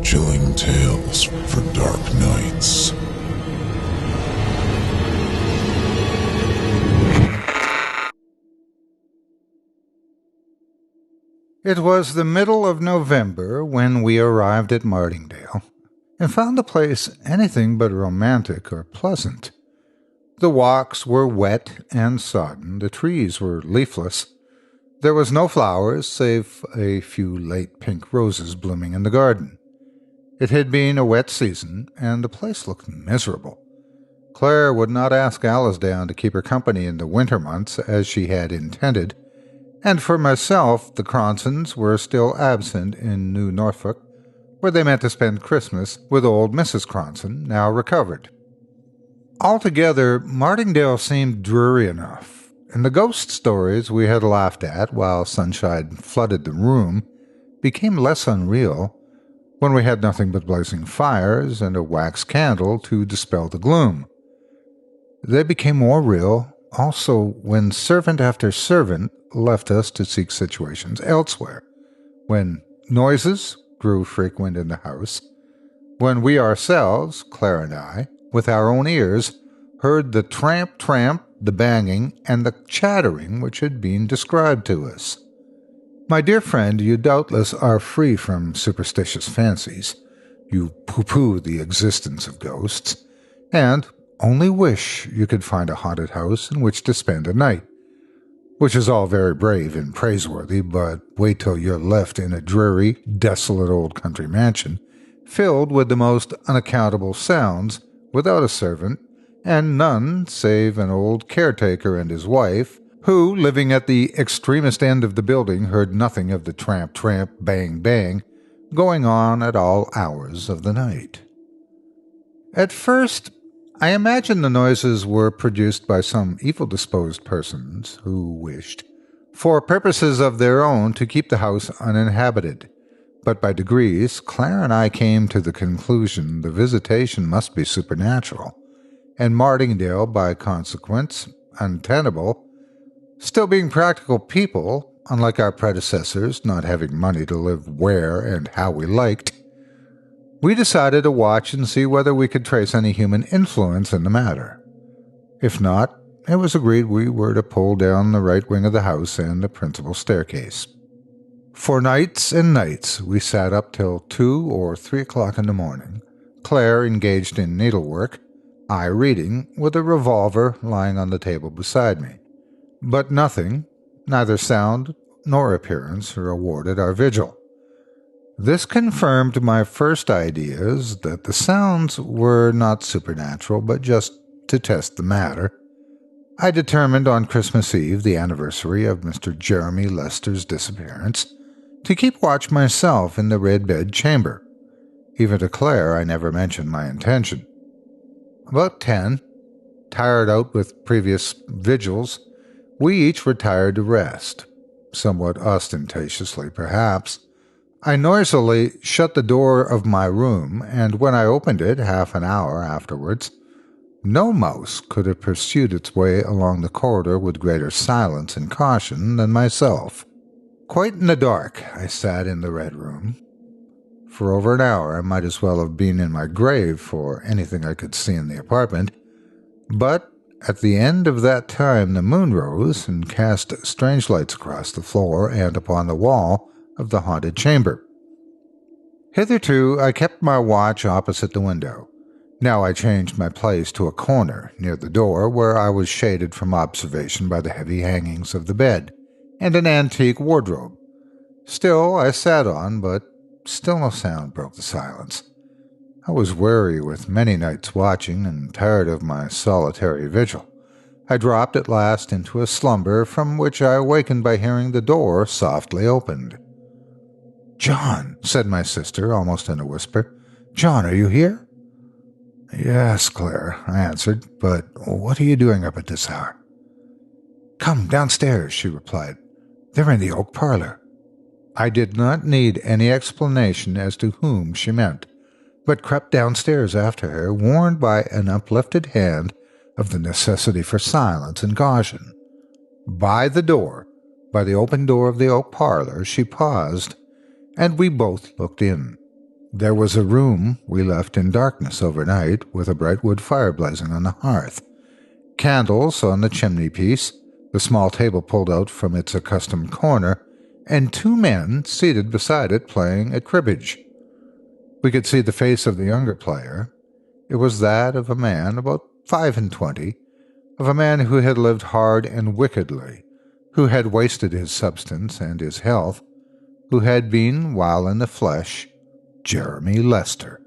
chilling tales for dark nights. It was the middle of November when we arrived at Martingale and found the place anything but romantic or pleasant. The walks were wet and sodden, the trees were leafless. There was no flowers save a few late pink roses blooming in the garden. It had been a wet season, and the place looked miserable. Claire would not ask Alice down to keep her company in the winter months as she had intended, and for myself the Cronsons were still absent in New Norfolk, where they meant to spend Christmas with old Mrs. Cronson, now recovered. Altogether, Martingale seemed dreary enough, and the ghost stories we had laughed at while sunshine flooded the room became less unreal when we had nothing but blazing fires and a wax candle to dispel the gloom. They became more real also when servant after servant left us to seek situations elsewhere, when noises grew frequent in the house, when we ourselves, Claire and I, with our own ears, heard the tramp, the banging, and the chattering which had been described to us. My dear friend, you doubtless are free from superstitious fancies. You pooh-pooh the existence of ghosts, and only wish you could find a haunted house in which to spend a night, which is all very brave and praiseworthy, but wait till you're left in a dreary, desolate old country mansion, filled with the most unaccountable sounds, without a servant, and none save an old caretaker and his wife, who, living at the extremest end of the building, heard nothing of the tramp, bang, bang, going on at all hours of the night. At first, I imagined the noises were produced by some evil-disposed persons who wished, for purposes of their own, to keep the house uninhabited. But by degrees, Claire and I came to the conclusion the visitation must be supernatural, and Martingale, by consequence, untenable. Still, being practical people, unlike our predecessors, not having money to live where and how we liked, we decided to watch and see whether we could trace any human influence in the matter. If not, it was agreed we were to pull down the right wing of the house and the principal staircase. For nights and nights we sat up till 2 or 3 o'clock in the morning, Claire engaged in needlework, I reading, with a revolver lying on the table beside me. But nothing, neither sound nor appearance, rewarded our vigil. This confirmed my first ideas that the sounds were not supernatural, but just to test the matter. I determined on Christmas Eve, the anniversary of Mr. Jeremy Lester's disappearance, to keep watch myself in the red bed chamber. Even to Claire I never mentioned my intention. About 10, tired out with previous vigils, we each retired to rest, somewhat ostentatiously perhaps. I noisily shut the door of my room, and when I opened it half an hour afterwards, no mouse could have pursued its way along the corridor with greater silence and caution than myself. Quite in the dark, I sat in the Red Room. For over an hour I might as well have been in my grave for anything I could see in the apartment, but at the end of that time the moon rose and cast strange lights across the floor and upon the wall of the haunted chamber. Hitherto I kept my watch opposite the window. Now I changed my place to a corner near the door, where I was shaded from observation by the heavy hangings of the bed and an antique wardrobe. Still I sat on, but still no sound broke the silence. I was weary with many nights watching and tired of my solitary vigil. I dropped at last into a slumber from which I awakened by hearing the door softly opened. "John," said my sister, almost in a whisper. "John, are you here?" "Yes, Claire," I answered, "but what are you doing up at this hour?" "Come downstairs," she replied. "They're in the oak parlor." I did not need any explanation as to whom she meant, but crept downstairs after her, warned by an uplifted hand of the necessity for silence and caution. By the open door of the oak parlor, she paused, and we both looked in. There was a room we left in darkness overnight with a bright wood fire blazing on the hearth, candles on the chimney-piece, the small table pulled out from its accustomed corner, and two men seated beside it playing at cribbage. We could see the face of the younger player. It was that of a man about 25, of a man who had lived hard and wickedly, who had wasted his substance and his health, who had been, while in the flesh, Jeremy Lester.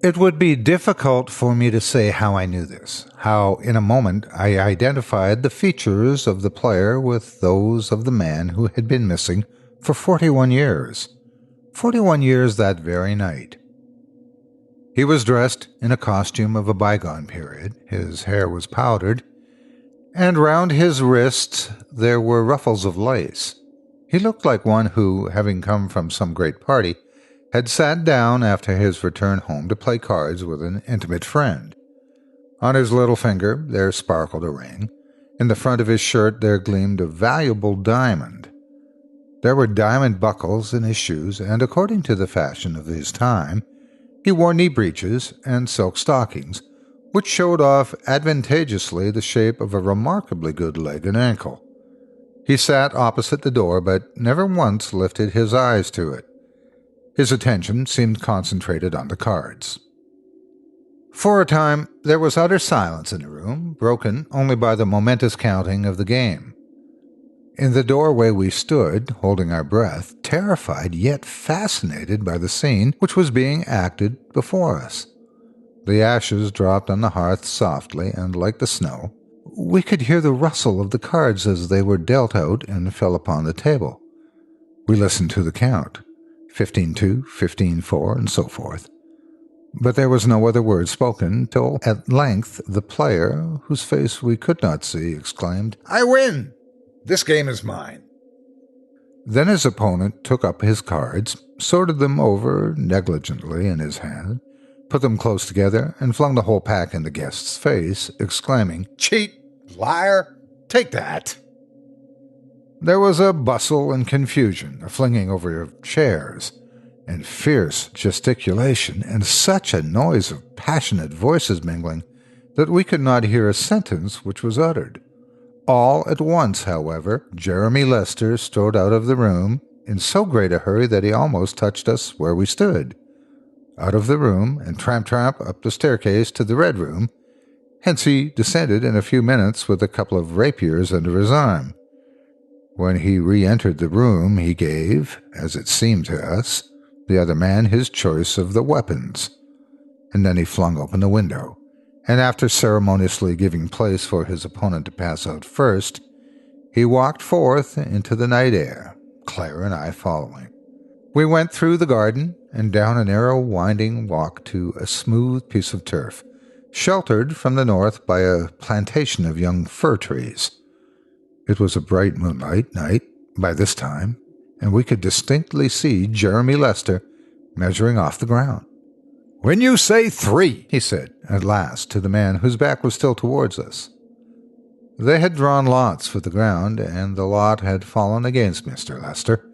It would be difficult for me to say how I knew this, how in a moment I identified the features of the player with those of the man who had been missing for 41 years. 41 years that very night. He was dressed in a costume of a bygone period, his hair was powdered, and round his wrists there were ruffles of lace. He looked like one who, having come from some great party, had sat down after his return home to play cards with an intimate friend. On his little finger there sparkled a ring. In the front of his shirt there gleamed a valuable diamond. There were diamond buckles in his shoes, and according to the fashion of his time, he wore knee breeches and silk stockings, which showed off advantageously the shape of a remarkably good leg and ankle. He sat opposite the door, but never once lifted his eyes to it. His attention seemed concentrated on the cards. For a time, there was utter silence in the room, broken only by the momentous counting of the game. In the doorway we stood, holding our breath, terrified yet fascinated by the scene which was being acted before us. The ashes dropped on the hearth softly, and like the snow, we could hear the rustle of the cards as they were dealt out and fell upon the table. We listened to the count. 15-2, 15-4, and so forth. But there was no other word spoken till at length the player, whose face we could not see, exclaimed, "I win! This game is mine." Then his opponent took up his cards, sorted them over negligently in his hand, put them close together, and flung the whole pack in the guest's face, exclaiming, "Cheat! Liar! Take that!" There was a bustle and confusion, a flinging over of chairs, and fierce gesticulation, and such a noise of passionate voices mingling that we could not hear a sentence which was uttered. All at once, however, Jeremy Lester strode out of the room in so great a hurry that he almost touched us where we stood. Out of the room, and tramp up the staircase to the Red Room. Hence he descended in a few minutes with a couple of rapiers under his arm. When he re-entered the room, he gave, as it seemed to us, the other man his choice of the weapons. And then he flung open the window, and after ceremoniously giving place for his opponent to pass out first, he walked forth into the night air, Claire and I following. We went through the garden and down a narrow winding walk to a smooth piece of turf, sheltered from the north by a plantation of young fir trees. It was a bright moonlight night by this time, and we could distinctly see Jeremy Lester measuring off the ground. "When you say 3, he said at last to the man whose back was still towards us. They had drawn lots for the ground, and the lot had fallen against Mr. Lester.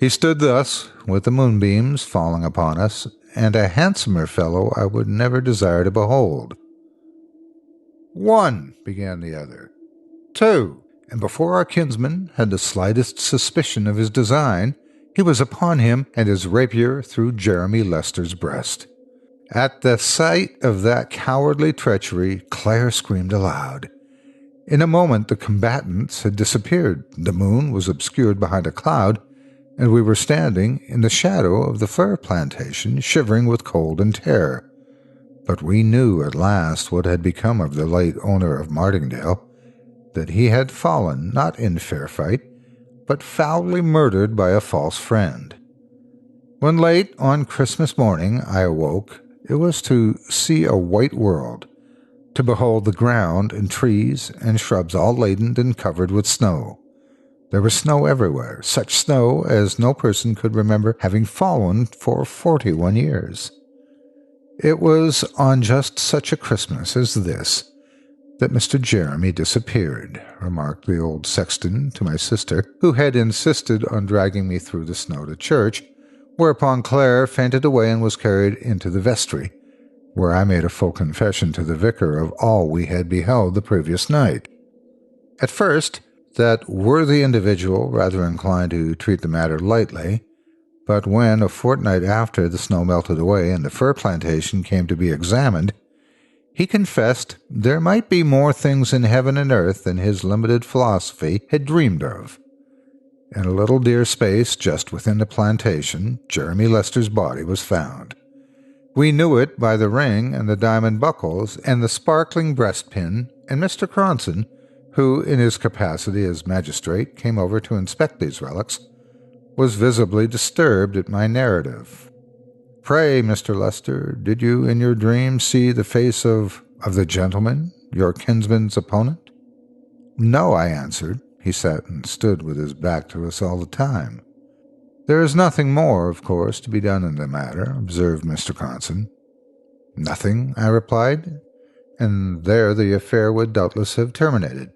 He stood thus, with the moonbeams falling upon us, and a handsomer fellow I would never desire to behold. 1, began the other. 2, and before our kinsman had the slightest suspicion of his design, he was upon him and his rapier through Jeremy Lester's breast. At the sight of that cowardly treachery, Claire screamed aloud. In a moment the combatants had disappeared, the moon was obscured behind a cloud, and we were standing in the shadow of the fir plantation, shivering with cold and terror. But we knew at last what had become of the late owner of Martingale, that he had fallen not in fair fight, but foully murdered by a false friend. When late on Christmas morning I awoke, it was to see a white world, to behold the ground and trees and shrubs all laden and covered with snow. There was snow everywhere, such snow as no person could remember having fallen for 41 years. It was on just such a Christmas as this that Mr. Jeremy disappeared, remarked the old sexton to my sister, who had insisted on dragging me through the snow to church, whereupon Claire fainted away and was carried into the vestry, where I made a full confession to the vicar of all we had beheld the previous night. At first, that worthy individual rather inclined to treat the matter lightly, but when, a fortnight after, the snow melted away and the fir plantation came to be examined, he confessed there might be more things in heaven and earth than his limited philosophy had dreamed of. In a little deer space just within the plantation, Jeremy Lester's body was found. We knew it by the ring and the diamond buckles and the sparkling breastpin, and Mr. Cronson, who, in his capacity as magistrate, came over to inspect these relics, was visibly disturbed at my narrative. "Pray, Mr. Lester, did you in your dream see the face of the gentleman, your kinsman's opponent?" "No," I answered. He sat and stood with his back to us all the time. "There is nothing more, of course, to be done in the matter," observed Mr. Cronson. "Nothing," I replied, and there the affair would doubtless have terminated,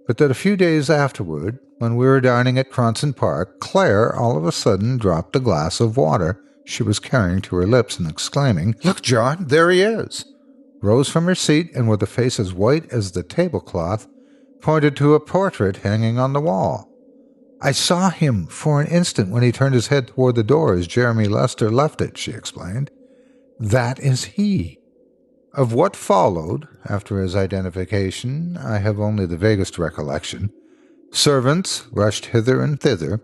but that a few days afterward, when we were dining at Cronson Park, Claire all of a sudden dropped a glass of water she was carrying to her lips and exclaiming, "Look, John, there he is!" rose from her seat and with a face as white as the tablecloth, pointed to a portrait hanging on the wall. "I saw him for an instant when he turned his head toward the door as Jeremy Lester left it," she explained. "That is he." Of what followed, after his identification, I have only the vaguest recollection. Servants rushed hither and thither.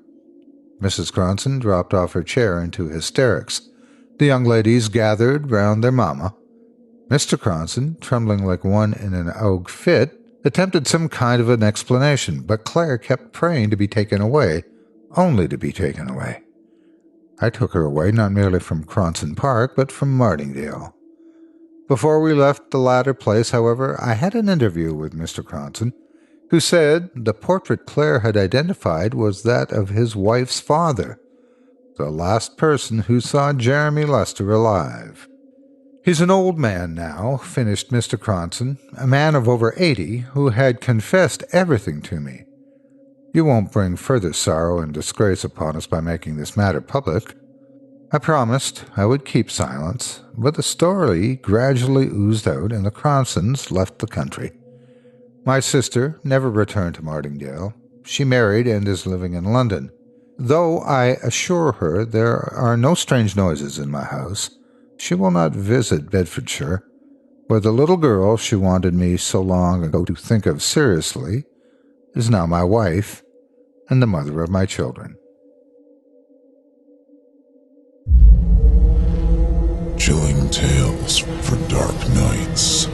Mrs. Cronson dropped off her chair into hysterics. The young ladies gathered round their mamma. Mr. Cronson, trembling like one in an ague fit, attempted some kind of an explanation, but Claire kept praying to be taken away, only to be taken away. I took her away not merely from Cronson Park, but from Martingale. Before we left the latter place, however, I had an interview with Mr. Cronson, who said the portrait Claire had identified was that of his wife's father, the last person who saw Jeremy Lester alive. "He's an old man now," finished Mr. Cronson, "a man of over 80 who had confessed everything to me. You won't bring further sorrow and disgrace upon us by making this matter public." I promised I would keep silence, but the story gradually oozed out and the Cronsons left the country. My sister never returned to Martingale. She married and is living in London, though I assure her there are no strange noises in my house. She will not visit Bedfordshire, where the little girl she wanted me so long ago to think of seriously is now my wife and the mother of my children. Chilling tales for dark nights.